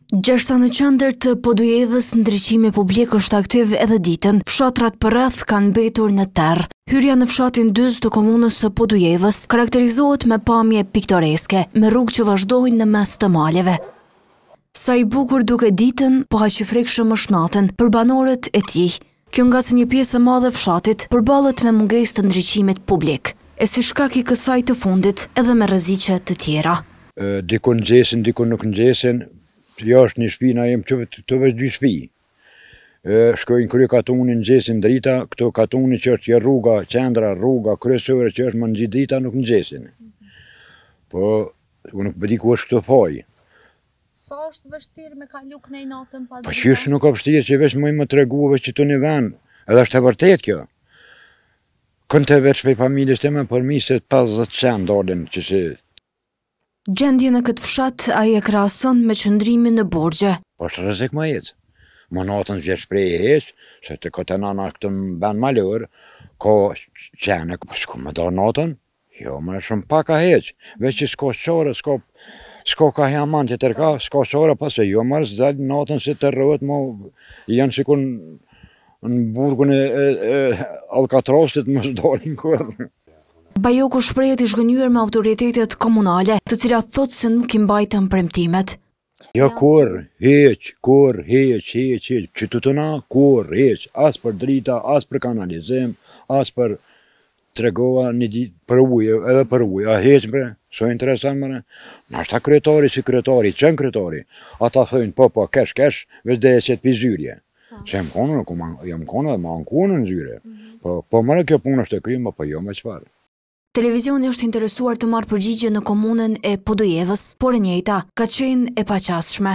Gjërsa në qendër të Podujevës ndriçimi publik është aktiv edhe ditën, fshatrat përreth kanë mbetur në terr. Hyrja në fshatin 2 të komunës së Podujevës karakterizohet me pamje piktoreske, me rrugë që vazhdojnë në mes të maleve. Sa i bukur duke ditën, po aq i frikshëm është natën për banorët e tij. Kjo nga se një pjesë e madhe fshatit përballet me mungesë të ndriçimit publik, e si shkak i kësaj të fundit edhe me rreziqe të tjera. Dikun ngjesin, dikun nuk ngjesin. Jashtë një shtëpi, na jem të veç 2 shtëpi. Shkojnë krye katunin, ngjesin drita, këto katuni që është rruga, qendra, rruga kryesore që është më ngjit drita nuk ngjesin. Po, unë nuk di ku është këtë faj. Sa është vështirë me kalu kënej natën pa drita? Po qysh nuk ka vështirë që veç më tregu veç që të një vend, edhe është e vërtet kjo. Kënë të veç pej familjes time për mi se 50 qenë dalin që si. Gjendje në këtë fshat ai e krahason me qëndrimin në borgje. Po është rrezik më jetë. Më natën s'vjen shpreh hiç, se të këtë nana këtë më ben malor, ka qene, po s'ku më da natën? Jo, më shumë paka hiç. Veç që s'ka qare, s'ka ka jaman që tërka, s'ka qare, pas e jo marë s'dal natën se të rrët, janë shikun në burgun e Alkatrostit më s'dalin kërë. Bajoku shprehet i zhgënjur me autoritetet komunale, të cilat thotë se nuk i mbajtën premtimet. Jo kur, hiç, qytetona kur, hiç, as për drita, as për kanalizim, as për tregova një ditë për ujë, edhe për ujë, a hiç bre, so interesant mëre. Nashta kryetari si kryetari, qenë kryetari, ata thëjnë po, kesh, veç dhe e qëtë pi zyrje. Se jam konë dhe ma në konë në zyre. Po mëre kjo punë është e krymë, po jo me qfarë. Televizioni është interesuar të marrë përgjigje në komunën e Podujevës, por e njëjta ka qenë e paqasshme.